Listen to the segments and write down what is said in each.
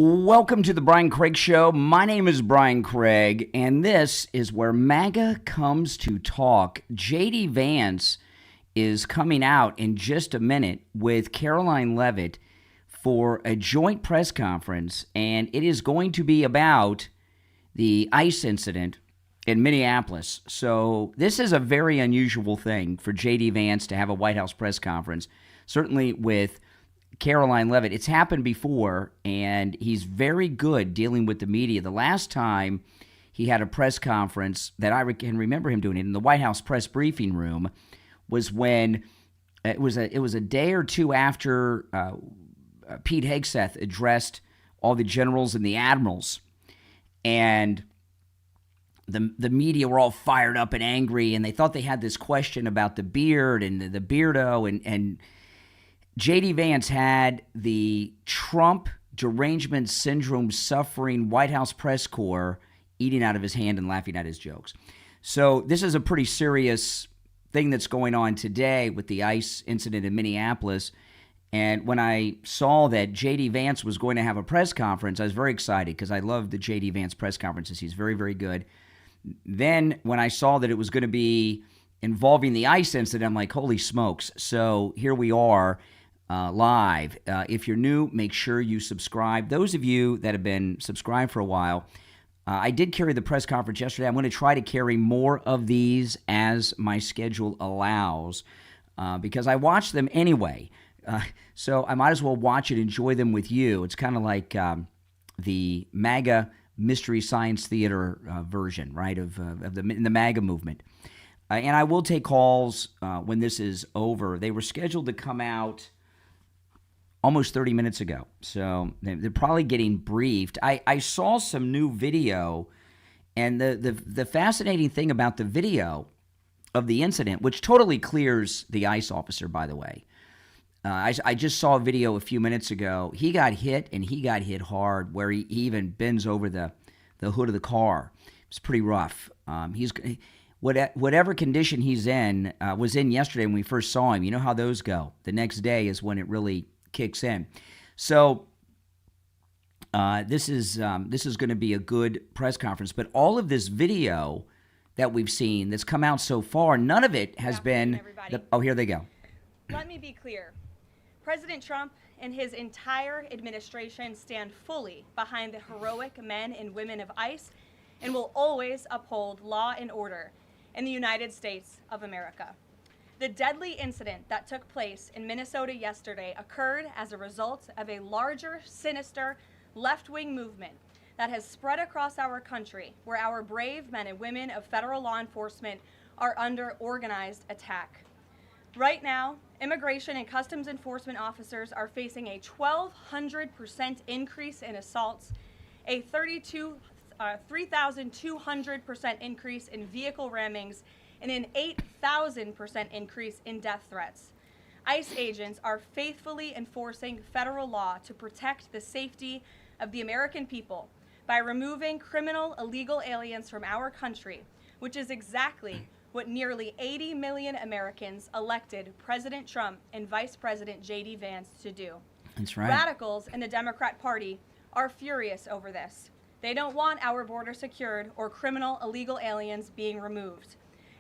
Welcome to the Brian Craig Show. My name is Brian Craig, and this is where MAGA comes to talk. J.D. Vance is coming out in just a minute with Karoline Leavitt for a joint press conference, and it is going to be about the ICE incident in Minneapolis. So this is a very unusual thing for J.D. Vance to have a White House press conference, certainly with Karoline Leavitt. It's happened before, and he's very good dealing with the media. The last time he had a press conference that I can remember him doing it in the White House press briefing room was when it was a day or two after Pete Hegseth addressed all the generals and the admirals, and the media were all fired up and angry, and they thought they had this question about the beard and the beardo, and J.D. Vance had the Trump derangement syndrome suffering White House press corps eating out of his hand and laughing at his jokes. So this is a pretty serious thing that's going on today with the ICE incident in Minneapolis. And when I saw that J.D. Vance was going to have a press conference, I was very excited because I love the J.D. Vance press conferences. He's very, very good. Then when I saw that it was going to be involving the ICE incident, I'm like, holy smokes. So here we are. Live. If you're new, make sure you subscribe. Those of you that have been subscribed for a while, I did carry the press conference yesterday. I'm going to try to carry more of these as my schedule allows because I watch them anyway. So I might as well watch it, enjoy them with you. It's kind of like the MAGA Mystery Science Theater version, right, of the MAGA movement. And I will take calls when this is over. They were scheduled to come out almost 30 minutes ago. So they're probably getting briefed. I saw some new video, and the fascinating thing about the video of the incident, which totally clears the ICE officer, by the way. I just saw a video a few minutes ago. He got hit, and he got hit hard, where he even bends over the hood of the car. It's pretty rough. Whatever condition he's in, was in yesterday when we first saw him. You know how those go. The next day is when it really kicks in. So this is going to be a good press conference. But all of this video that we've seen that's come out so far, none of it has been. Here they go. Let me be clear. President Trump and his entire administration stand fully behind the heroic men and women of ICE and will always uphold law and order in the United States of America. The deadly incident that took place in Minnesota yesterday occurred as a result of a larger, sinister, left-wing movement that has spread across our country, where our brave men and women of federal law enforcement are under organized attack. Right now, immigration and customs enforcement officers are facing a 1,200% increase in assaults, a 3,200% increase in vehicle rammings, and an 8,000% increase in death threats. ICE agents are faithfully enforcing federal law to protect the safety of the American people by removing criminal illegal aliens from our country, which is exactly what nearly 80 million Americans elected President Trump and Vice President J.D. Vance to do. That's right. Radicals in the Democrat Party are furious over this. They don't want our border secured or criminal illegal aliens being removed.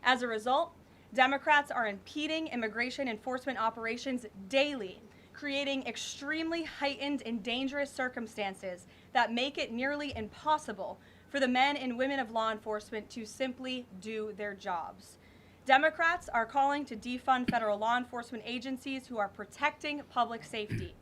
As a result, Democrats are impeding immigration enforcement operations daily, creating extremely heightened and dangerous circumstances that make it nearly impossible for the men and women of law enforcement to simply do their jobs. Democrats are calling to defund federal law enforcement agencies who are protecting public safety.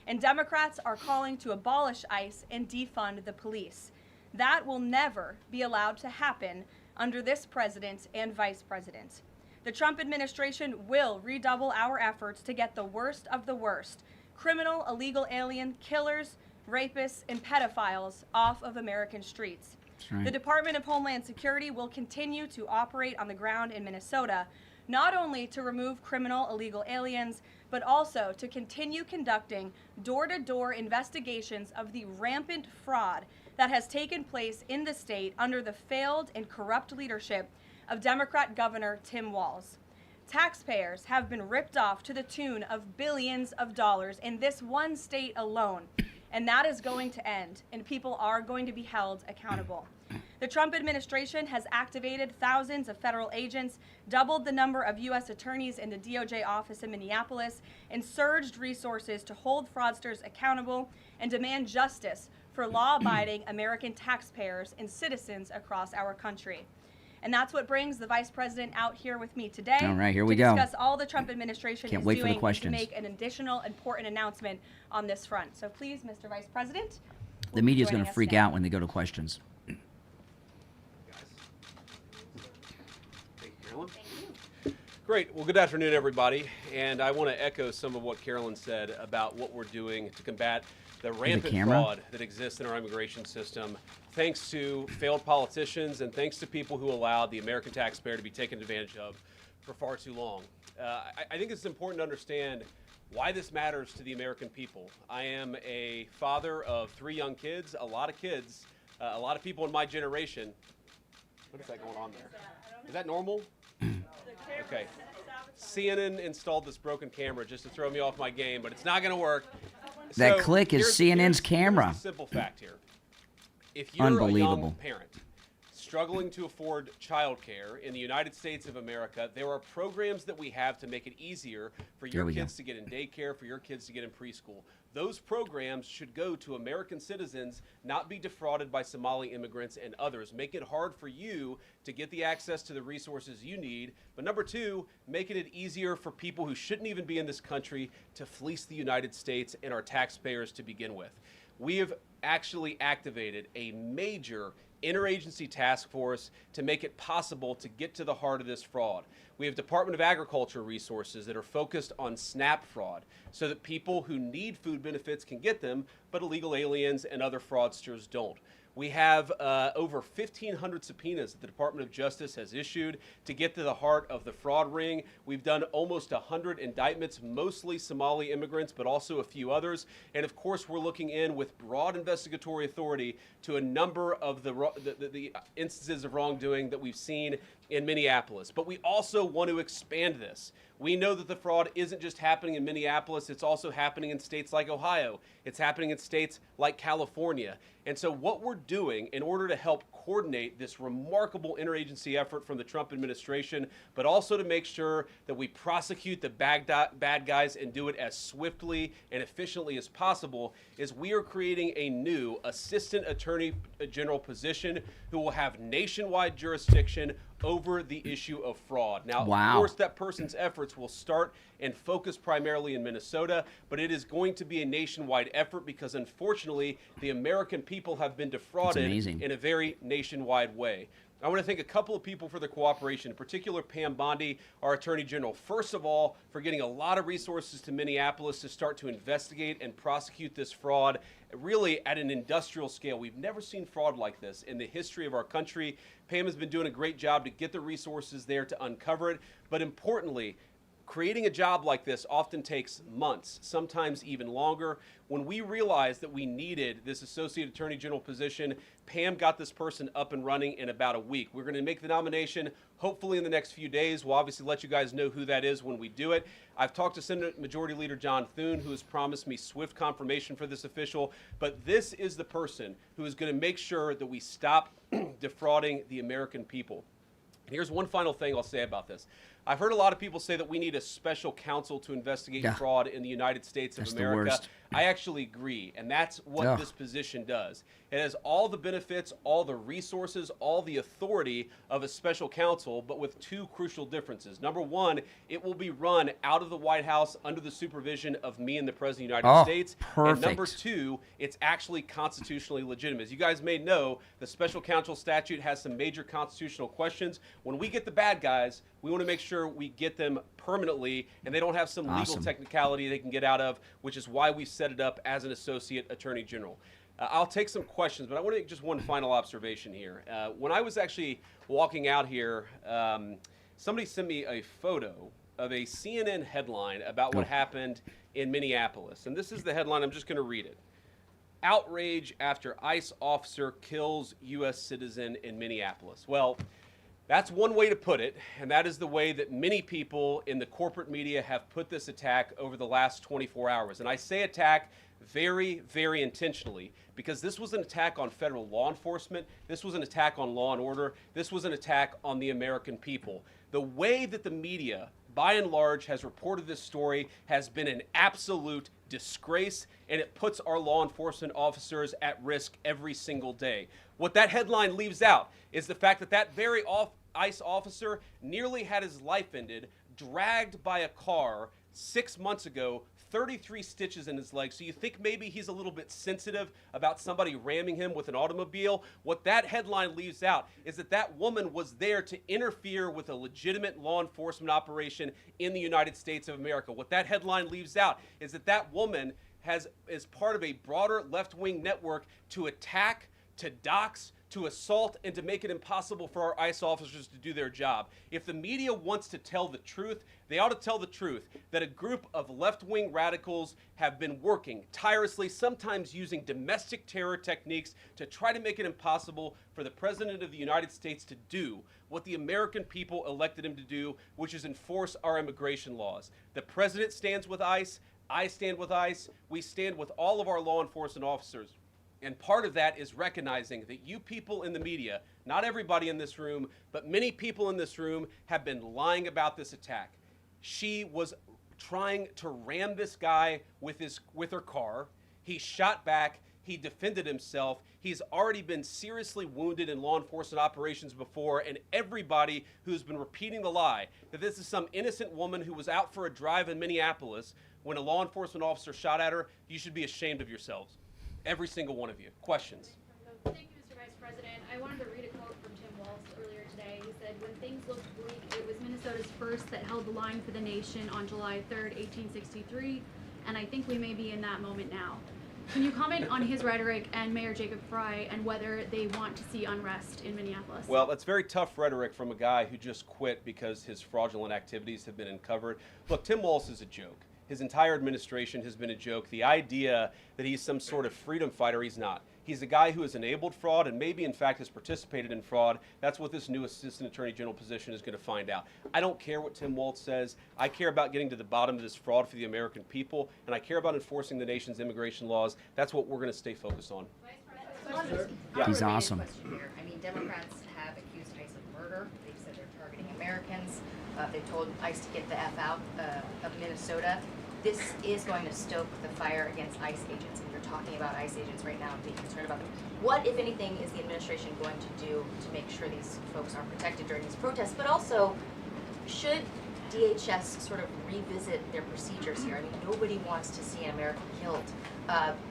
And Democrats are calling to abolish ICE and defund the police. That will never be allowed to happen under this president and vice president. The Trump administration will redouble our efforts to get the worst of the worst, criminal illegal alien killers, rapists, and pedophiles off of American streets. Right. The Department of Homeland Security will continue to operate on the ground in Minnesota, not only to remove criminal illegal aliens, but also to continue conducting door-to-door investigations of the rampant fraud that has taken place in the state under the failed and corrupt leadership of Democrat Governor Tim Walz. Taxpayers have been ripped off to the tune of billions of dollars in this one state alone, And that is going to end, and people are going to be held accountable. The Trump administration has activated thousands of federal agents, doubled the number of U.S. attorneys in the DOJ office in Minneapolis, and surged resources to hold fraudsters accountable and demand justice for law-abiding American taxpayers and citizens across our country. And that's what brings the Vice President out here with me today. All right, here we go. To discuss all the Trump administration Can't is wait for the doing and questions. to make an additional important announcement on this front. So please, Mr. Vice President. The media is going to freak out when they go to questions. Great. Well, good afternoon, everybody. And I want to echo some of what Carolyn said about what we're doing to combat the rampant fraud that exists in our immigration system, thanks to failed politicians and thanks to people who allowed the American taxpayer to be taken advantage of for far too long. I think it's important to understand why this matters to the American people. I am a father of 3 young kids, a lot of people in my generation. What is that going on there? Is that normal? Okay. CNN installed this broken camera just to throw me off my game, but it's not going to work. That click is CNN's camera. Here's the simple fact here. If you're a young parent struggling to afford childcare in the United States of America, there are programs that we have to make it easier for your kids to get in daycare, for your kids to get in preschool. Those programs should go to American citizens, not be defrauded by Somali immigrants and others. Make it hard for you to get the access to the resources you need. But number 2, making it easier for people who shouldn't even be in this country to fleece the United States and our taxpayers to begin with. We have actually activated a major interagency task force to make it possible to get to the heart of this fraud. We have Department of Agriculture resources that are focused on SNAP fraud so that people who need food benefits can get them, but illegal aliens and other fraudsters don't. We have over 1,500 subpoenas that the Department of Justice has issued to get to the heart of the fraud ring. We've done almost 100 indictments, mostly Somali immigrants, but also a few others. And of course, we're looking in with broad investigatory authority to a number of the instances of wrongdoing that we've seen in Minneapolis. But we also want to expand this. We know that the fraud isn't just happening in Minneapolis, it's also happening in states like Ohio. It's happening in states like California. And so what we're doing in order to help coordinate this remarkable interagency effort from the Trump administration, but also to make sure that we prosecute the bad guys and do it as swiftly and efficiently as possible, is we are creating a new Assistant Attorney General position who will have nationwide jurisdiction over the issue of fraud. Now, of course, that person's efforts will start and focus primarily in Minnesota, but it is going to be a nationwide effort because, unfortunately, the American people have been defrauded in a very nationwide way. I want to thank a couple of people for their cooperation, in particular Pam Bondi, our Attorney General, first of all, for getting a lot of resources to Minneapolis to start to investigate and prosecute this fraud, really at an industrial scale. We've never seen fraud like this in the history of our country. Pam has been doing a great job to get the resources there to uncover it, but importantly, creating a job like this often takes months, sometimes even longer. When we realized that we needed this Associate Attorney General position, Pam got this person up and running in about a week. We're going to make the nomination hopefully in the next few days. We'll obviously let you guys know who that is when we do it. I've talked to Senate Majority Leader John Thune, who has promised me swift confirmation for this official, but this is the person who is going to make sure that we stop defrauding the American people. And here's one final thing I'll say about this. I've heard a lot of people say that we need a special counsel to investigate fraud in the United States of America. I actually agree, and that's what this position does. It has all the benefits, all the resources, all the authority of a special counsel, but with 2 crucial differences. Number 1, it will be run out of the White House under the supervision of me and the President of the United States. And number 2, it's actually constitutionally legitimate. As you guys may know, the special counsel statute has some major constitutional questions. When we get the bad guys, we want to make sure we get them permanently and they don't have some legal technicality they can get out of, which is why we set it up as an Associate Attorney General. I'll take some questions, but I want to make just one final observation here. When I was actually walking out here, somebody sent me a photo of a CNN headline about what happened in Minneapolis. And this is the headline. I'm just going to read it. Outrage after ICE officer kills U.S. citizen in Minneapolis. Well, that's one way to put it, and that is the way that many people in the corporate media have put this attack over the last 24 hours. And I say attack very, very intentionally, because this was an attack on federal law enforcement. This was an attack on law and order. This was an attack on the American people. The way that the media, by and large, has reported this story has been an absolute disgrace, and it puts our law enforcement officers at risk every single day. What that headline leaves out is the fact that that very ICE officer nearly had his life ended, dragged by a car 6 months ago, 33 stitches in his leg. So you think maybe he's a little bit sensitive about somebody ramming him with an automobile? What that headline leaves out is that that woman was there to interfere with a legitimate law enforcement operation in the United States of America. What that headline leaves out is that that woman is part of a broader left-wing network to attack, to dox, to assault, and to make it impossible for our ICE officers to do their job. If the media wants to tell the truth, they ought to tell the truth that a group of left-wing radicals have been working tirelessly, sometimes using domestic terror techniques to try to make it impossible for the President of the United States to do what the American people elected him to do, which is enforce our immigration laws. The President stands with ICE, I stand with ICE, we stand with all of our law enforcement officers. And part of that is recognizing that you people in the media, not everybody in this room, but many people in this room have been lying about this attack. She was trying to ram this guy with her car. He shot back. He defended himself. He's already been seriously wounded in law enforcement operations before, and everybody who's been repeating the lie that this is some innocent woman who was out for a drive in Minneapolis when a law enforcement officer shot at her, you should be ashamed of yourselves. Every single one of you. Questions? Thank you, Mr. Vice President. I wanted to read a quote from Tim Walz earlier today. He said, "When things looked bleak, it was Minnesota's first that held the line for the nation on July 3rd, 1863, and I think we may be in that moment now." Can you comment on his rhetoric and Mayor Jacob Frey and whether they want to see unrest in Minneapolis? Well, that's very tough rhetoric from a guy who just quit because his fraudulent activities have been uncovered. Look, Tim Walz is a joke. His entire administration has been a joke. The idea that he's some sort of freedom fighter, he's not. He's a guy who has enabled fraud and maybe, in fact, has participated in fraud. That's what this new Assistant Attorney General position is going to find out. I don't care what Tim Walz says. I care about getting to the bottom of this fraud for the American people, and I care about enforcing the nation's immigration laws. That's what we're going to stay focused on. Yeah. He's awesome. I mean, Democrats have accused ICE of murder. They've said they're targeting Americans. They've told ICE to get the F out of Minnesota. This is going to stoke the fire against ICE agents, and you're talking about ICE agents right now and being concerned about them. What, if anything, is the administration going to do to make sure these folks are protected during these protests? But also, should DHS sort of revisit their procedures here? I mean, nobody wants to see an American killed.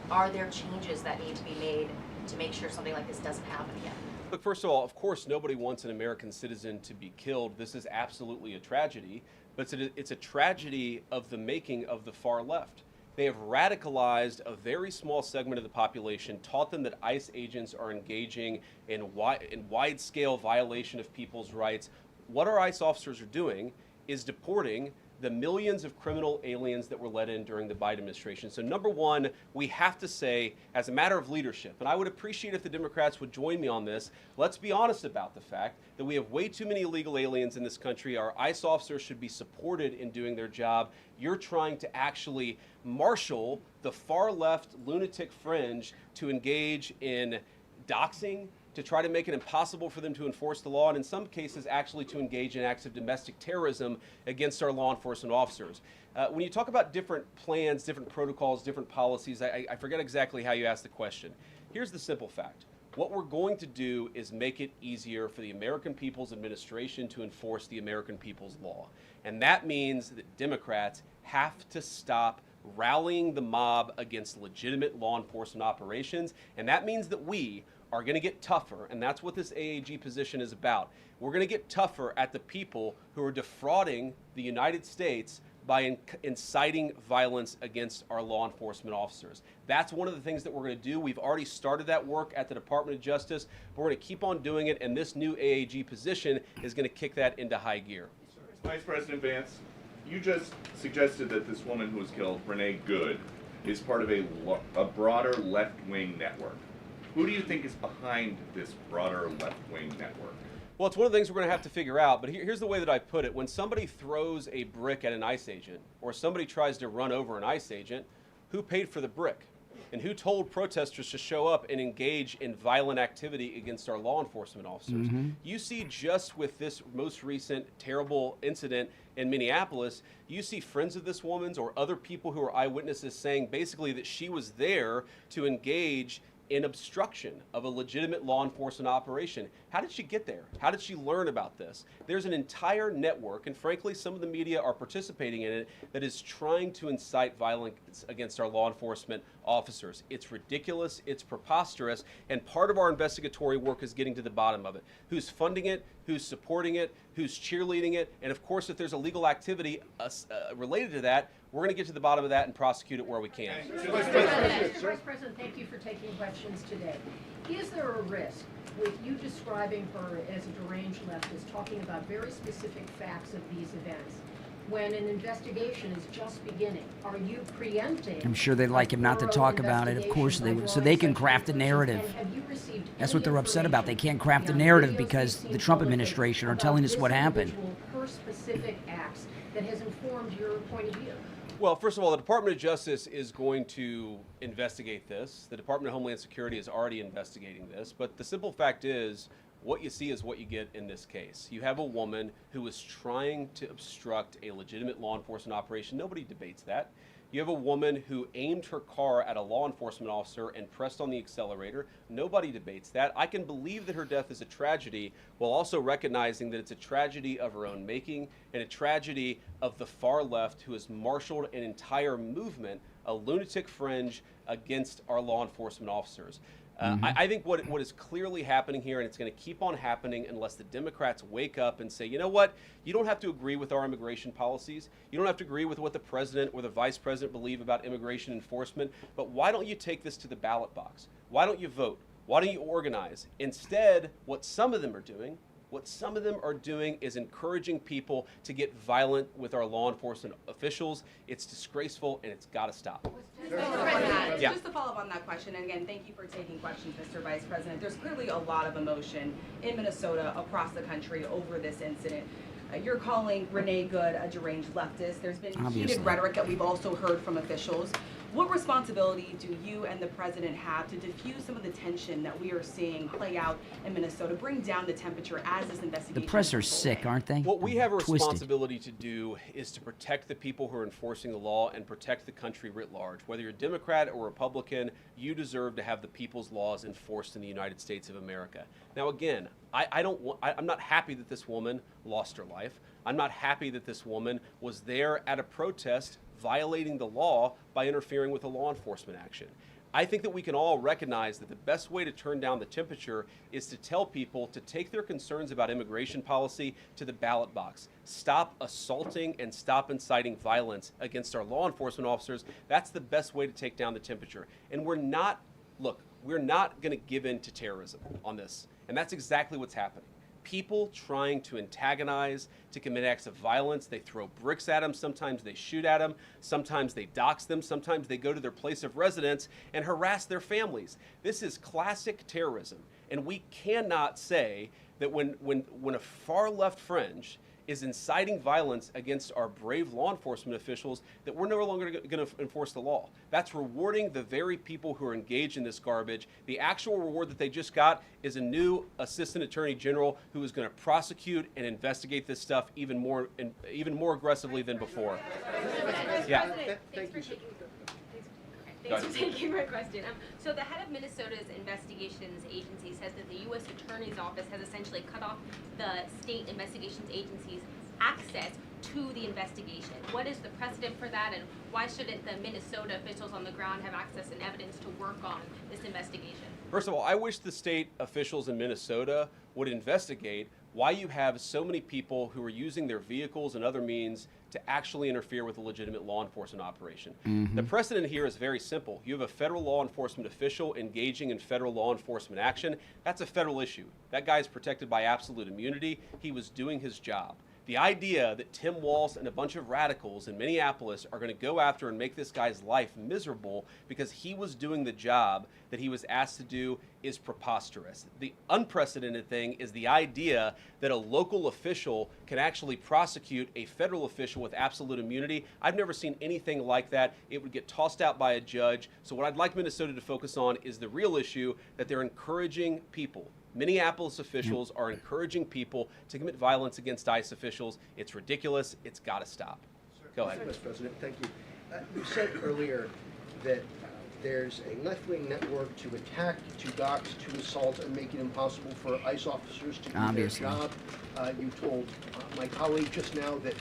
Are there changes that need to be made to make sure something like this doesn't happen again? Look, first of all, of course, nobody wants an American citizen to be killed. This is absolutely a tragedy, but it's a tragedy of the making of the far left. They have radicalized a very small segment of the population, taught them that ICE agents are engaging in wide-scale violation of people's rights. What our ICE officers are doing is deporting the millions of criminal aliens that were let in during the Biden administration. So number one, we have to say, as a matter of leadership, and I would appreciate if the Democrats would join me on this, let's be honest about the fact that we have way too many illegal aliens in this country. Our ICE officers should be supported in doing their job. You're trying to actually marshal the far left lunatic fringe to engage in doxing, to try to make it impossible for them to enforce the law, and in some cases actually to engage in acts of domestic terrorism against our law enforcement officers. When you talk about different plans, different protocols, different policies, I forget exactly how you asked the question. Here's the simple fact. What we're going to do is make it easier for the American people's administration to enforce the American people's law. And that means that Democrats have to stop rallying the mob against legitimate law enforcement operations, and that means that we are going to get tougher, and that's what this AAG position is about. We're going to get tougher at the people who are defrauding the United States by inciting violence against our law enforcement officers. That's one of the things that we're going to do. We've already started that work at the Department of Justice, but we're going to keep on doing it, and this new AAG position is going to kick that into high gear. Vice President Vance, you just suggested that this woman who was killed, Renee Good, is part of a broader left-wing network. Who do you think is behind this broader left-wing network? Well, it's one of the things we're going to have to figure out, but here's the way that I put it. When somebody throws a brick at an ICE agent, or somebody tries to run over an ICE agent, who paid for the brick? And who told protesters to show up and engage in violent activity against our law enforcement officers? You see, just with this most recent terrible incident in Minneapolis, you see friends of this woman's or other people who are eyewitnesses saying basically that she was there to engage in obstruction of a legitimate law enforcement operation. How did she get there? How did she learn about this? There's an entire network, and frankly, some of the media are participating in it, that is trying to incite violence against our law enforcement officers. It's ridiculous, it's preposterous, and part of our investigatory work is getting to the bottom of it. Who's funding it? Who's supporting it? Who's cheerleading it? And of course, if there's illegal activity related to that, we're going to get to the bottom of that and prosecute it where we can. Mr. Vice President, thank you for taking questions today. Is there a risk with you describing her as a deranged leftist, talking about very specific facts of these events, when an investigation is just beginning? Are you preempting? I'm sure they'd like him not to talk about it. Of course they would, so they can craft a narrative. That's what they're upset about. They can't craft a narrative because the Trump administration are telling us what happened. Her specific acts that has informed your point of view? Well, first of all, the Department of Justice is going to investigate this. The Department of Homeland Security is already investigating this. But the simple fact is, what you see is what you get in this case. You have a woman who is trying to obstruct a legitimate law enforcement operation. Nobody debates that. You have a woman who aimed her car at a law enforcement officer and pressed on the accelerator. Nobody debates that. I can believe that her death is a tragedy while also recognizing that it's a tragedy of her own making and a tragedy of the far left who has marshaled an entire movement, a lunatic fringe, against our law enforcement officers. I think what is clearly happening here, and it's going to keep on happening unless the Democrats wake up and say, you know what, you don't have to agree with our immigration policies. You don't have to agree with what the president or the vice president believe about immigration enforcement, but why don't you take this to the ballot box? Why don't you vote? Why don't you organize? Instead, what some of them are doing is encouraging people to get violent with our law enforcement officials. It's disgraceful, and it's got to stop. Just to follow up on that question, and again, thank you for taking questions, Mr. Vice President. There's clearly a lot of emotion in Minnesota, across the country, over this incident. You're calling Renee Good a deranged leftist. There's been heated rhetoric that we've also heard from officials. What responsibility do you and the president have to diffuse some of the tension that we are seeing play out in Minnesota, bring down the temperature as this investigation? The press are sick, aren't they? What we have a responsibility to do is to protect the people who are enforcing the law and protect the country writ large. Whether you're Democrat or Republican, you deserve to have the people's laws enforced in the United States of America. Now, again, I'm not happy that this woman lost her life. I'm not happy that this woman was there at a protest violating the law by interfering with a law enforcement action. I think that we can all recognize that the best way to turn down the temperature is to tell people to take their concerns about immigration policy to the ballot box. Stop assaulting and stop inciting violence against our law enforcement officers. That's the best way to take down the temperature. And we're not going to give in to terrorism on this. And that's exactly what's happening. People trying to antagonize, to commit acts of violence. They throw bricks at them. Sometimes they shoot at them. Sometimes they dox them. Sometimes they go to their place of residence and harass their families. This is classic terrorism. And we cannot say that when a far left fringe is inciting violence against our brave law enforcement officials, that we're no longer going to enforce the law. That's rewarding the very people who are engaged in this garbage. The actual reward that they just got is a new assistant attorney general who is going to prosecute and investigate this stuff even more aggressively than before. Yeah. Thanks for taking my question. So the head of Minnesota's investigations agency says that the U.S. Attorney's Office has essentially cut off the state investigations agency's access to the investigation. What is the precedent for that, and why shouldn't the Minnesota officials on the ground have access and evidence to work on this investigation? First of all, I wish the state officials in Minnesota would investigate why you have so many people who are using their vehicles and other means to actually interfere with a legitimate law enforcement operation. The precedent here is very simple. You have a federal law enforcement official engaging in federal law enforcement action. That's a federal issue. That guy is protected by absolute immunity. He was doing his job. The idea that Tim Walz and a bunch of radicals in Minneapolis are going to go after and make this guy's life miserable because he was doing the job that he was asked to do is preposterous. The unprecedented thing is the idea that a local official can actually prosecute a federal official with absolute immunity. I've never seen anything like that. It would get tossed out by a judge. So what I'd like Minnesota to focus on is the real issue that they're encouraging people. Minneapolis officials are encouraging people to commit violence against ICE officials. It's ridiculous. It's got to stop. Go ahead. Mr. President, thank you. You said earlier that there's a left-wing network to attack, to dox, to assault, and make it impossible for ICE officers to do their job. You told my colleague just now that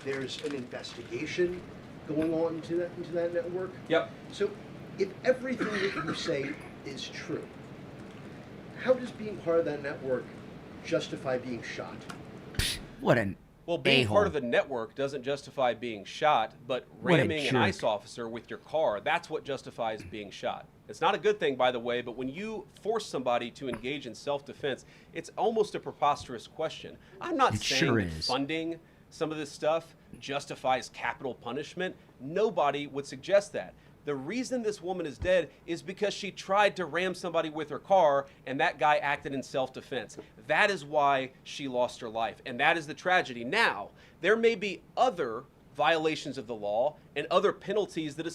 there's an investigation going on into that network. Yep. So if everything that you say is true, how does being part of that network justify being shot? What an Well, being a-hole. part of the network doesn't justify being shot, but ramming an ICE officer with your car, that's what justifies being shot. It's not a good thing, by the way, but when you force somebody to engage in self-defense, it's almost a preposterous question. I'm not saying that funding some of this stuff justifies capital punishment. Nobody would suggest that. The reason this woman is dead is because she tried to ram somebody with her car and that guy acted in self-defense. That is why she lost her life, and that is the tragedy. Now, there may be other violations of the law and other penalties that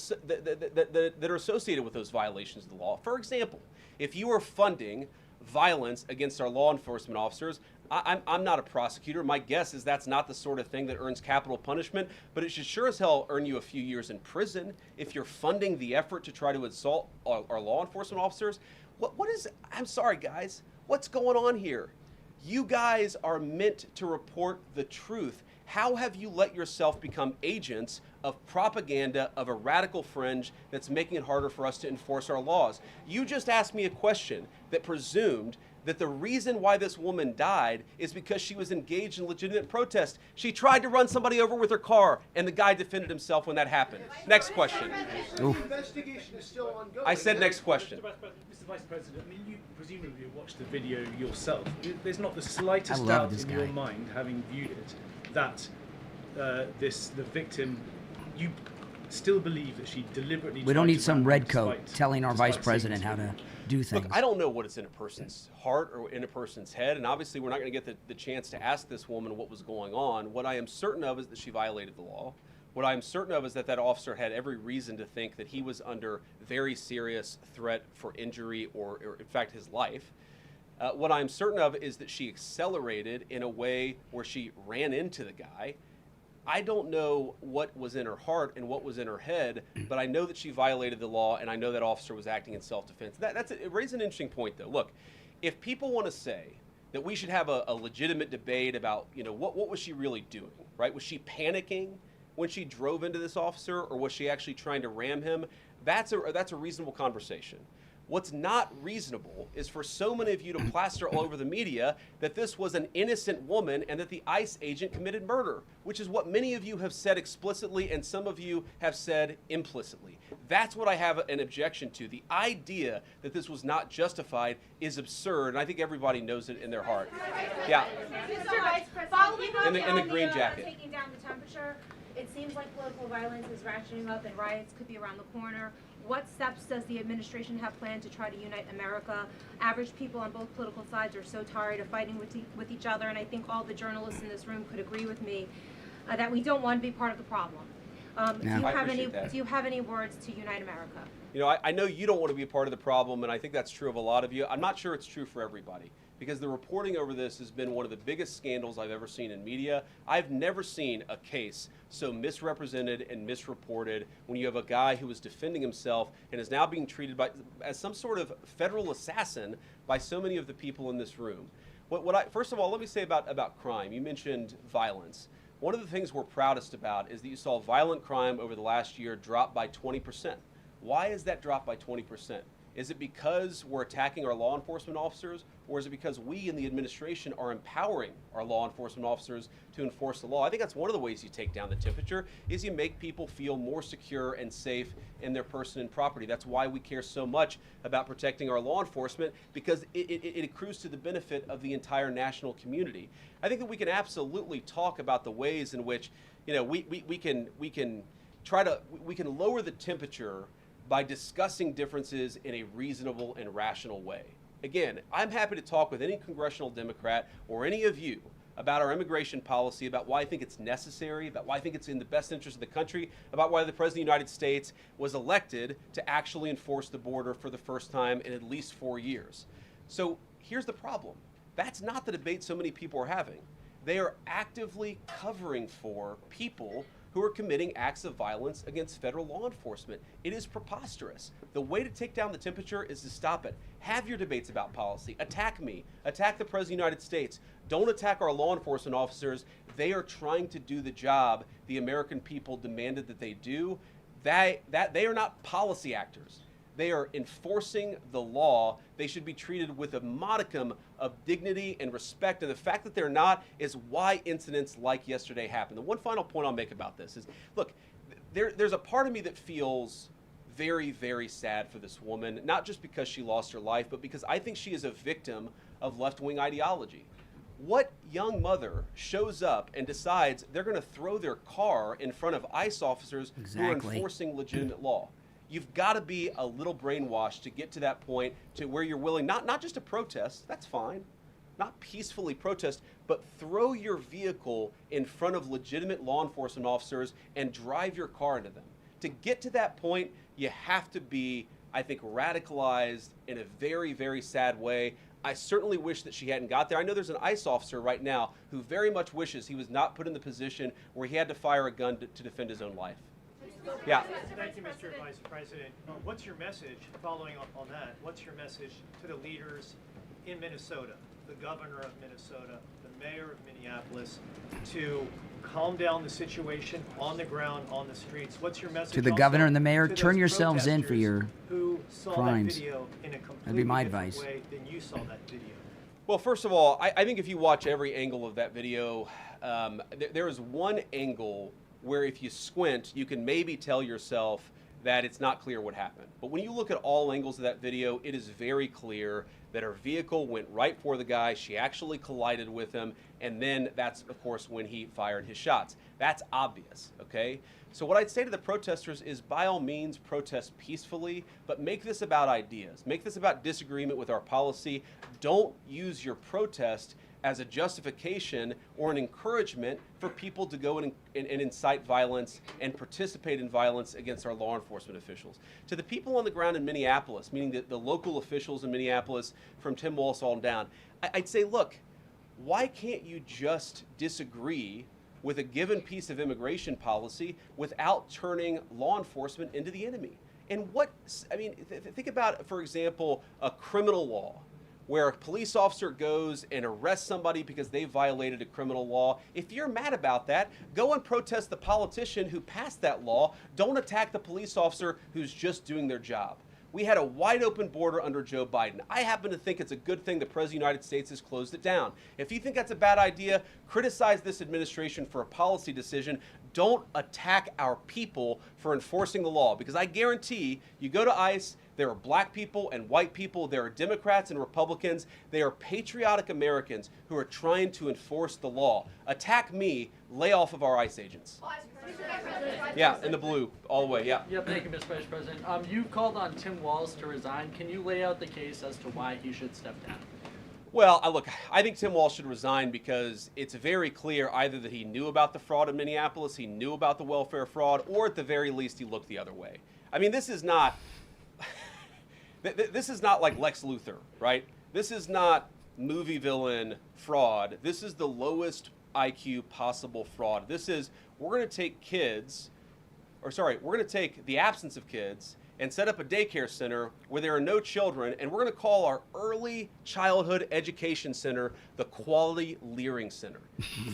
are associated with those violations of the law. For example, if you are funding violence against our law enforcement officers, I'm not a prosecutor. My guess is that's not the sort of thing that earns capital punishment, but it should sure as hell earn you a few years in prison if you're funding the effort to try to assault our law enforcement officers. What is, I'm sorry guys, what's going on here? You guys are meant to report the truth. How have you let yourself become agents of propaganda of a radical fringe that's making it harder for us to enforce our laws? You just asked me a question that presumed that the reason why this woman died is because she was engaged in legitimate protest. She tried to run somebody over with her car, and the guy defended himself when that happened. Next question. The investigation is still ongoing. I said next question. Mr. Vice President, I mean, you presumably watched the video yourself. There's not the slightest love doubt this in guy. your mind, having viewed it, that the victim, you still believe that she deliberately. We don't tried need to some ram red him coat telling our vice president how to do things. Look, I don't know what is in a person's heart or in a person's head, and obviously we're not going to get the chance to ask this woman what was going on. What I am certain of is that she violated the law. What I am certain of is that that officer had every reason to think that he was under very serious threat for injury or in fact, his life. What I'm certain of is that she accelerated in a way where she ran into the guy. I don't know what was in her heart and what was in her head, but I know that she violated the law, and I know that officer was acting in self-defense. It raises an interesting point, though. Look, if people want to say that we should have a legitimate debate about, you know, what was she really doing, right? Was she panicking when she drove into this officer, or was she actually trying to ram him? That's a reasonable conversation. What's not reasonable is for so many of you to plaster all over the media that this was an innocent woman and that the ICE agent committed murder, which is what many of you have said explicitly and some of you have said implicitly. That's what I have an objection to. The idea that this was not justified is absurd, and I think everybody knows it in their heart. Yeah. Mr. Vice President, In the green jacket. Taking down the temperature, it seems like political violence is ratcheting up and riots could be around the corner. What steps does the administration have planned to try to unite America? Average people on both political sides are so tired of fighting with each other, and I think all the journalists in this room could agree with me that we don't want to be part of the problem. Do you have any words to unite America? You know, I know you don't want to be a part of the problem, and I think that's true of a lot of you. I'm not sure it's true for everybody, because the reporting over this has been one of the biggest scandals I've ever seen in media. I've never seen a case so misrepresented and misreported when you have a guy who was defending himself and is now being treated as some sort of federal assassin by so many of the people in this room. First of all, let me say about crime. You mentioned violence. One of the things we're proudest about is that you saw violent crime over the last year drop by 20%. Why is that drop by 20%? Is it because we're attacking our law enforcement officers, or is it because we in the administration are empowering our law enforcement officers to enforce the law? I think that's one of the ways you take down the temperature, is you make people feel more secure and safe in their person and property. That's why we care so much about protecting our law enforcement, because it accrues to the benefit of the entire national community. I think that we can absolutely talk about the ways in which, you know, we can lower the temperature by discussing differences in a reasonable and rational way. Again, I'm happy to talk with any congressional Democrat or any of you about our immigration policy, about why I think it's necessary, about why I think it's in the best interest of the country, about why the President of the United States was elected to actually enforce the border for the first time in at least 4 years. So here's the problem. That's not the debate so many people are having. They are actively covering for people who are committing acts of violence against federal law enforcement. It is preposterous. The way to take down the temperature is to stop it. Have your debates about policy. Attack me. Attack the President of the United States. Don't attack our law enforcement officers. They are trying to do the job the American people demanded that they do. They are not policy actors. They are enforcing the law. They should be treated with a modicum of dignity and respect. And the fact that they're not is why incidents like yesterday happened. The one final point I'll make about this is, look, there's a part of me that feels very, very sad for this woman, not just because she lost her life, but because I think she is a victim of left-wing ideology. What young mother shows up and decides they're going to throw their car in front of ICE officers who are enforcing legitimate law? You've got to be a little brainwashed to get to that point to where you're willing, not just to protest, that's fine, not peacefully protest, but throw your vehicle in front of legitimate law enforcement officers and drive your car into them. To get to that point, you have to be, I think, radicalized in a very, very sad way. I certainly wish that she hadn't got there. I know there's an ICE officer right now who very much wishes he was not put in the position where he had to fire a gun to defend his own life. Yeah. Thank you, Mr. Vice President. What's your message, following up on that, what's your message to the leaders in Minnesota, the governor of Minnesota, the mayor of Minneapolis, to calm down the situation on the ground, on the streets? What's your message to the governor and the mayor? Turn yourselves in for your who saw crimes. That video in a completely That'd be my different advice. way than you saw that video? Well, first of all, I think if you watch every angle of that video, there is one angle where if you squint, you can maybe tell yourself that it's not clear what happened. But when you look at all angles of that video, it is very clear that her vehicle went right for the guy. She actually collided with him. And then that's, of course, when he fired his shots. That's obvious, okay? So what I'd say to the protesters is, by all means, protest peacefully, but make this about ideas. Make this about disagreement with our policy. Don't use your protest as a justification or an encouragement for people to go and incite violence and participate in violence against our law enforcement officials. To the people on the ground in Minneapolis, meaning the local officials in Minneapolis from Tim Walz on down, I'd say, look, why can't you just disagree with a given piece of immigration policy without turning law enforcement into the enemy? And think about, for example, a criminal law, where a police officer goes and arrests somebody because they violated a criminal law. If you're mad about that, go and protest the politician who passed that law. Don't attack the police officer who's just doing their job. We had a wide open border under Joe Biden. I happen to think it's a good thing the President of the United States has closed it down. If you think that's a bad idea, criticize this administration for a policy decision. Don't attack our people for enforcing the law, because I guarantee you go to ICE, there are black people and white people, there are Democrats and Republicans, they are patriotic Americans who are trying to enforce the law. Attack me, lay off of our ICE agents. Yeah, in the blue, all the way, yeah. Yeah, thank you, Mr. Vice President. You called on Tim Walz to resign. Can you lay out the case as to why he should step down? Well, look, I think Tim Walz should resign because it's very clear either that he knew about the fraud in Minneapolis, he knew about the welfare fraud, or at the very least he looked the other way. I mean, this is not like Lex Luthor, right? This is not movie villain fraud. This is the lowest IQ possible fraud. This is, we're going to take the absence of kids and set up a daycare center where there are no children, and we're going to call our early childhood education center the Quality Leering Center.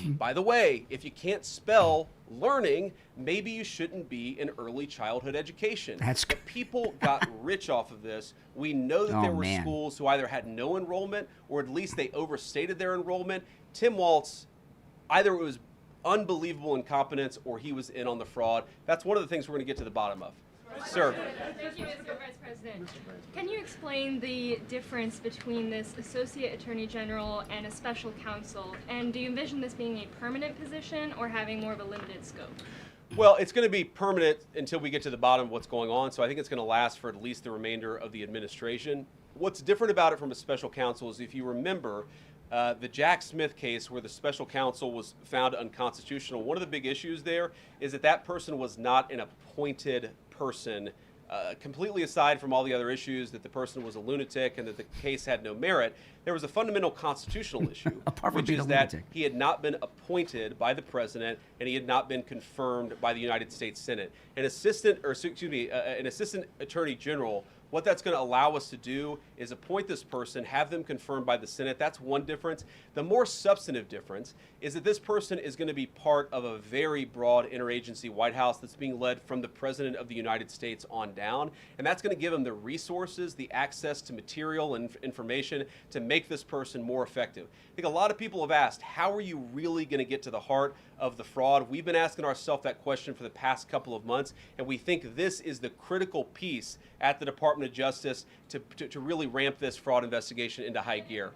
By the way, if you can't spell learning, maybe you shouldn't be in early childhood education. The people got rich off of this. We know that there were schools who either had no enrollment or at least they overstated their enrollment. Tim Walz, either it was unbelievable incompetence or he was in on the fraud. That's one of the things we're going to get to the bottom of. Sir. Thank you, Mr. Vice President. Can you explain the difference between this Associate Attorney General and a special counsel? And do you envision this being a permanent position or having more of a limited scope? Well, it's going to be permanent until we get to the bottom of what's going on, so I think it's going to last for at least the remainder of the administration. What's different about it from a special counsel is, if you remember, the Jack Smith case where the special counsel was found unconstitutional, one of the big issues there is that that person was not an appointed person, completely aside from all the other issues that the person was a lunatic and that the case had no merit. There was a fundamental constitutional issue, which is that he had not been appointed by the president and he had not been confirmed by the United States Senate. An assistant attorney general, what that's going to allow us to do is appoint this person, have them confirmed by the Senate. That's one difference. The more substantive difference is that this person is going to be part of a very broad interagency White House that's being led from the President of the United States on down. And that's going to give him the resources, the access to material and information to make this person more effective. I think a lot of people have asked, how are you really going to get to the heart of the fraud? We've been asking ourselves that question for the past couple of months, and we think this is the critical piece at the Department of Justice to really ramp this fraud investigation into high gear.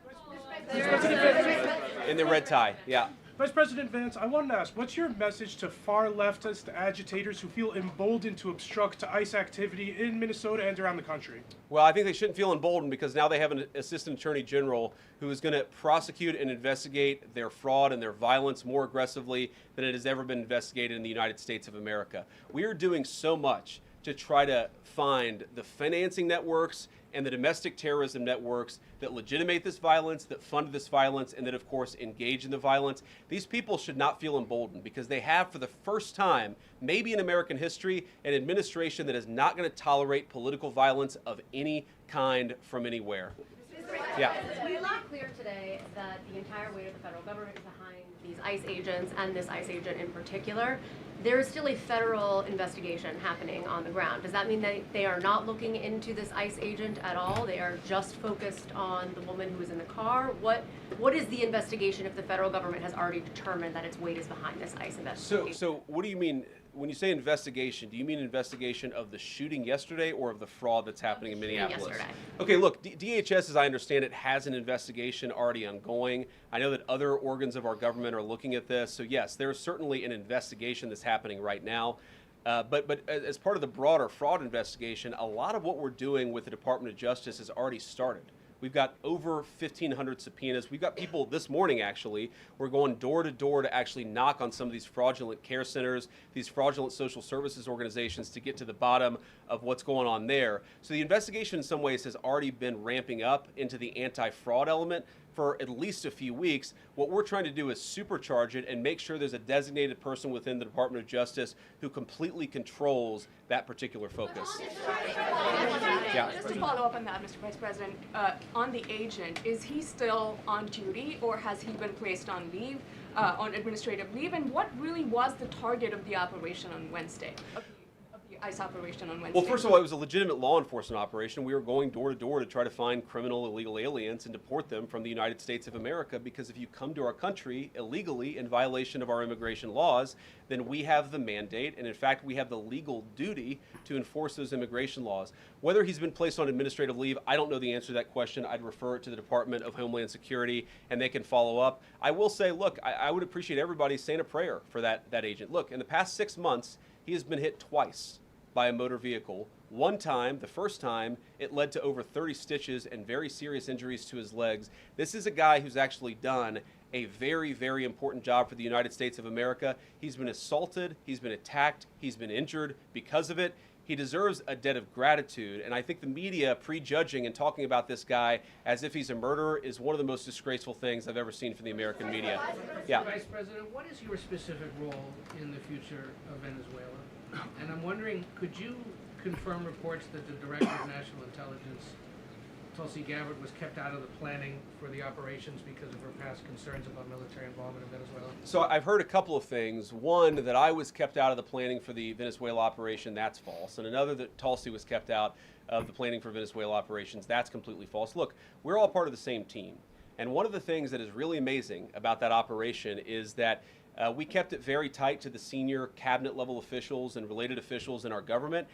In the red tie, yeah. Vice President Vance, I wanted to ask, what's your message to far leftist agitators who feel emboldened to obstruct ICE activity in Minnesota and around the country? Well, I think they shouldn't feel emboldened because now they have an assistant attorney general who is going to prosecute and investigate their fraud and their violence more aggressively than it has ever been investigated in the United States of America. We are doing so much to try to find the financing networks and the domestic terrorism networks that legitimate this violence, that fund this violence, and that, of course, engage in the violence. These people should not feel emboldened because they have, for the first time, maybe in American history, an administration that is not going to tolerate political violence of any kind from anywhere. Yeah. We loud clear today that the entire weight of the federal government is behind these ICE agents and this ICE agent in particular. There is still a federal investigation happening on the ground. Does that mean that they are not looking into this ICE agent at all? They are just focused on the woman who was in the car? What is the investigation if the federal government has already determined that its weight is behind this ICE investigation? So what do you mean? When you say investigation, do you mean investigation of the shooting yesterday or of the fraud that's happening in Minneapolis? Yesterday. Okay, look, DHS, as I understand it, has an investigation already ongoing. I know that other organs of our government are looking at this. So yes, there's certainly an investigation that's happening right now. But as part of the broader fraud investigation, a lot of what we're doing with the Department of Justice has already started. We've got over 1,500 subpoenas. We've got people this morning, actually. We're going door to door to actually knock on some of these fraudulent care centers, these fraudulent social services organizations to get to the bottom of what's going on there. So the investigation in some ways has already been ramping up into the anti-fraud element for at least a few weeks. What we're trying to do is supercharge it and make sure there's a designated person within the Department of Justice who completely controls that particular focus. Yeah. Just to follow up on that, Mr. Vice President, on the agent, is he still on duty or has he been placed on leave, on administrative leave? And what really was the target of the operation on Wednesday? ICE operation on Wednesday? Well, first of all, it was a legitimate law enforcement operation. We were going door to door to try to find criminal illegal aliens and deport them from the United States of America, because if you come to our country illegally in violation of our immigration laws, then we have the mandate, and in fact, we have the legal duty to enforce those immigration laws. Whether he's been placed on administrative leave, I don't know the answer to that question. I'd refer it to the Department of Homeland Security, and they can follow up. I will say, look, I would appreciate everybody saying a prayer for that agent. Look, in the past 6 months, he has been hit twice by a motor vehicle. One time, the first time, it led to over 30 stitches and very serious injuries to his legs. This is a guy who's actually done a very, very important job for the United States of America. He's been assaulted, he's been attacked, he's been injured because of it. He deserves a debt of gratitude, and I think the media prejudging and talking about this guy as if he's a murderer is one of the most disgraceful things I've ever seen from the American media. Yeah. Vice President, what is your specific role in the future of Venezuela? And I'm wondering, could you confirm reports that the Director of National Intelligence, Tulsi Gabbard, was kept out of the planning for the operations because of her past concerns about military involvement in Venezuela? So I've heard a couple of things. One, that I was kept out of the planning for the Venezuela operation, that's false. And another, that Tulsi was kept out of the planning for Venezuela operations, that's completely false. Look, we're all part of the same team. And one of the things that is really amazing about that operation is that we kept it very tight to the senior cabinet level officials and related officials in our government.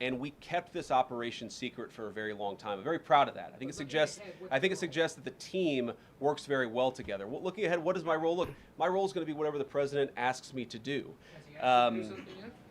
And we kept this operation secret for a very long time. I'm very proud of that. I think it suggests that the team works very well together. Well, looking ahead, what is my role? Look, my role is going to be whatever the president asks me to do.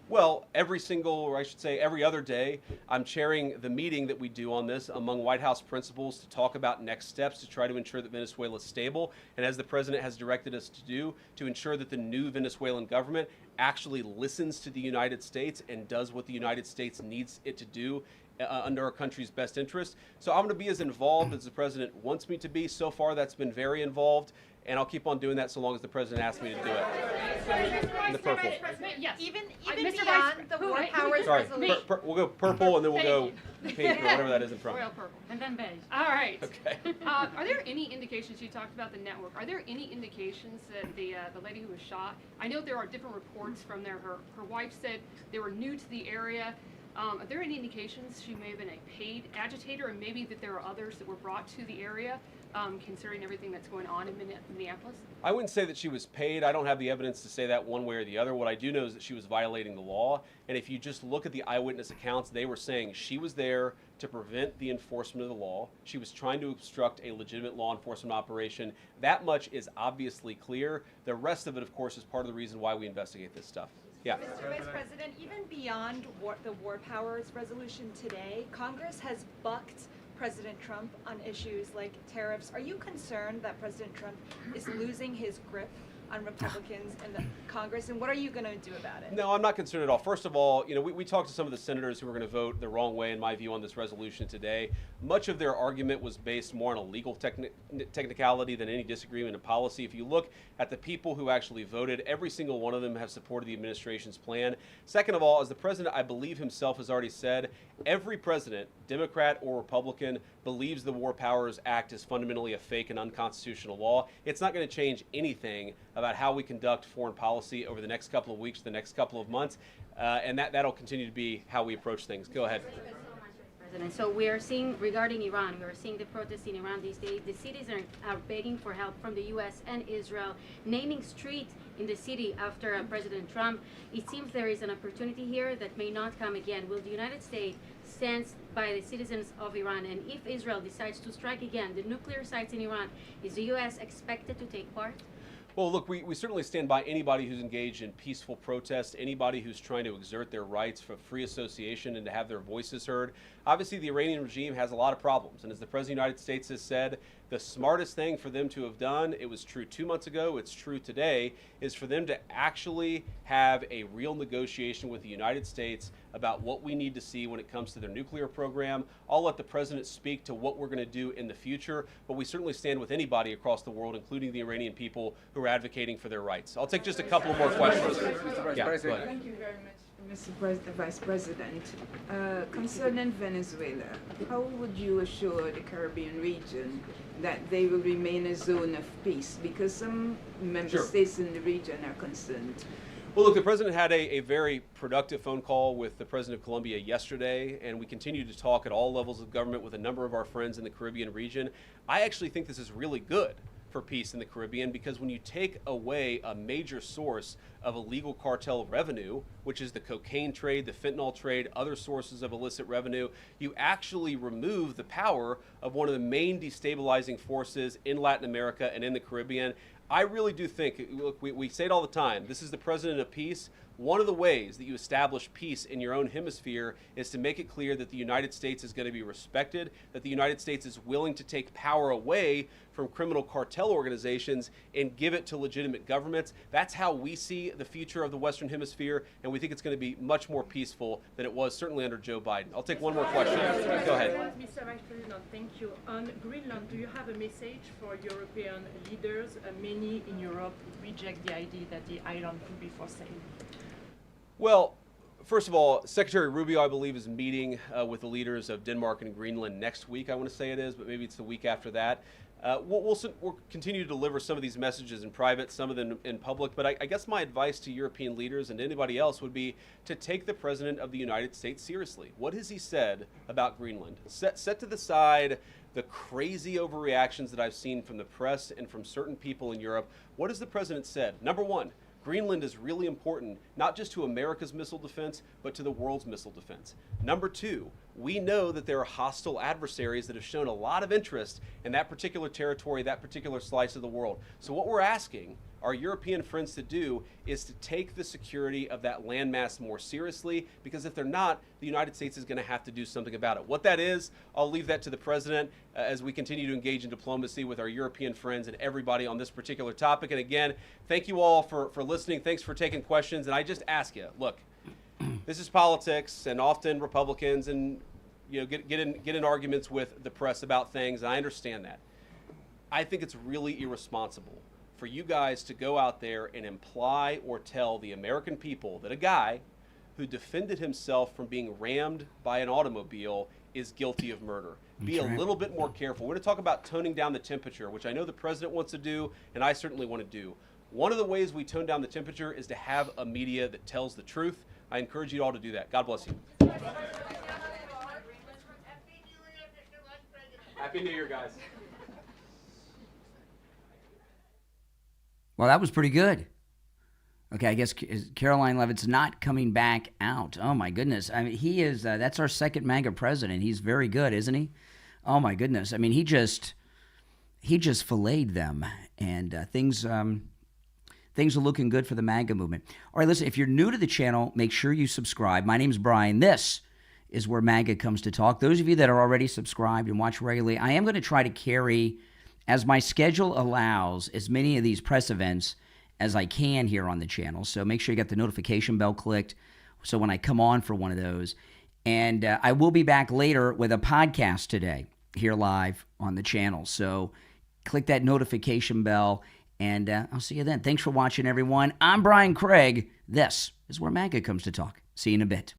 Well, every single, or I should say every other day, I'm chairing the meeting that we do on this among White House principals to talk about next steps to try to ensure that Venezuela is stable, and as the president has directed us to do, to ensure that the new Venezuelan government actually listens to the United States and does what the United States needs it to do under our country's best interest. So I'm going to be as involved as the president wants me to be. So far, that's been very involved, and I'll keep on doing that so long as the president asks me to do it. In the purple. Yes. Even Mr. beyond the War Powers Sorry, resolution. we'll go purple and then we'll go pink or whatever that is in front. Royal purple. And then beige. All right. Okay. Are there any indications, you talked about the network, are there any indications that the lady who was shot, I know there are different reports from there, her wife said they were new to the area. Are there any indications she may have been a paid agitator, and maybe that there are others that were brought to the area, considering everything that's going on in Minneapolis? I wouldn't say that she was paid. I don't have the evidence to say that one way or the other. What I do know is that she was violating the law. And if you just look at the eyewitness accounts, they were saying she was there to prevent the enforcement of the law. She was trying to obstruct a legitimate law enforcement operation. That much is obviously clear. The rest of it, of course, is part of the reason why we investigate this stuff. Yeah. Mr. Vice President, even beyond the War Powers resolution today, Congress has bucked President Trump on issues like tariffs. Are you concerned that President Trump is losing his grip on Republicans in the Congress, and what are you going to do about it? No, I'm not concerned at all. First of all, you know, we talked to some of the senators who were going to vote the wrong way, in my view, on this resolution today. Much of their argument was based more on a legal technicality than any disagreement in policy. If you look at the people who actually voted, every single one of them have supported the administration's plan. Second of all, as the president, I believe himself, has already said, every president, Democrat or Republican, believes the War Powers Act is fundamentally a fake and unconstitutional law. It's not going to change anything about how we conduct foreign policy over the next couple of weeks, the next couple of months, and that'll continue to be how we approach things. Go ahead. President. So we are seeing, regarding Iran, we are seeing the protests in Iran these days. The cities are begging for help from the U.S. and Israel, naming streets in the city after President Trump. It seems there is an opportunity here that may not come again. Will the United States stand by the citizens of Iran? And if Israel decides to strike again the nuclear sites in Iran, is the U.S. expected to take part? Well, look, we certainly stand by anybody who's engaged in peaceful protest, anybody who's trying to exert their rights for free association and to have their voices heard. Obviously, the Iranian regime has a lot of problems, and as the President of the United States has said, the smartest thing for them to have done, it was true 2 months ago, it's true today, is for them to actually have a real negotiation with the United States about what we need to see when it comes to their nuclear program. I'll let the President speak to what we're going to do in the future, but we certainly stand with anybody across the world, including the Iranian people who are advocating for their rights. I'll take just a couple more questions. Yeah, go ahead. Thank you very much, Mr. Vice President. Concerning Venezuela, how would you assure the Caribbean region that they will remain a zone of peace? Because some member states in the region are concerned. Well, look, the President had a very productive phone call with the President of Colombia yesterday, and we continue to talk at all levels of government with a number of our friends in the Caribbean region. I actually think this is really good for peace in the Caribbean, because when you take away a major source of illegal cartel revenue, which is the cocaine trade, the fentanyl trade, other sources of illicit revenue, you actually remove the power of one of the main destabilizing forces in Latin America and in the Caribbean. I really do think, look, we say it all the time, this is the President of Peace. One of the ways that you establish peace in your own hemisphere is to make it clear that the United States is going to be respected, that the United States is willing to take power away from criminal cartel organizations and give it to legitimate governments. That's how we see the future of the Western Hemisphere, and we think it's going to be much more peaceful than it was certainly under Joe Biden. I'll take one more question. Go ahead. Mr. Vice President, thank you. On Greenland, do you have a message for European leaders? Many in Europe reject the idea that the island could be for sale. Well, First of all, Secretary Rubio, I believe, is meeting with the leaders of Denmark and Greenland next week. I want to say it is, but maybe it's the week after that. We'll continue to deliver some of these messages in private, some of them in public. But I guess my advice to European leaders and anybody else would be to take the President of the United States seriously. What has he said about Greenland? Set to the side the crazy overreactions that I've seen from the press and from certain people in Europe. What has the President said? Number one, Greenland is really important, not just to America's missile defense, but to the world's missile defense. Number two, we know that there are hostile adversaries that have shown a lot of interest in that particular territory, that particular slice of the world. So what we're asking our European friends to do is to take the security of that landmass more seriously, because if they're not, the United States is going to have to do something about it. What that is, I'll leave that to the President as we continue to engage in diplomacy with our European friends and everybody on this particular topic. And again, thank you all for listening. Thanks for taking questions. And I just ask you, look, this is politics, and often Republicans and get in arguments with the press about things, and I understand that. I think it's really irresponsible for you guys to go out there and imply or tell the American people that a guy who defended himself from being rammed by an automobile is guilty of murder. Be a little bit more careful. We're going to talk about toning down the temperature, which I know the President wants to do, and I certainly want to do. One of the ways we tone down the temperature is to have a media that tells the truth. I encourage you all to do that. God bless you. Happy New Year, guys. Well, that was pretty good. Okay, I guess Caroline Leavitt's not coming back out. Oh, my goodness. I mean, he is, that's our second MAGA president. He's very good, isn't he? Oh, my goodness. I mean, he just filleted them, and things are looking good for the MAGA movement. All right, listen, if you're new to the channel, make sure you subscribe. My name's Brian. This is where MAGA comes to talk. Those of you that are already subscribed and watch regularly, I am going to try to carry, as my schedule allows, as many of these press events as I can here on the channel. So make sure you got the notification bell clicked so when I come on for one of those. And I will be back later with a podcast today here live on the channel. So click that notification bell, and I'll see you then. Thanks for watching, everyone. I'm Brian Craig. This is where MAGA comes to talk. See you in a bit.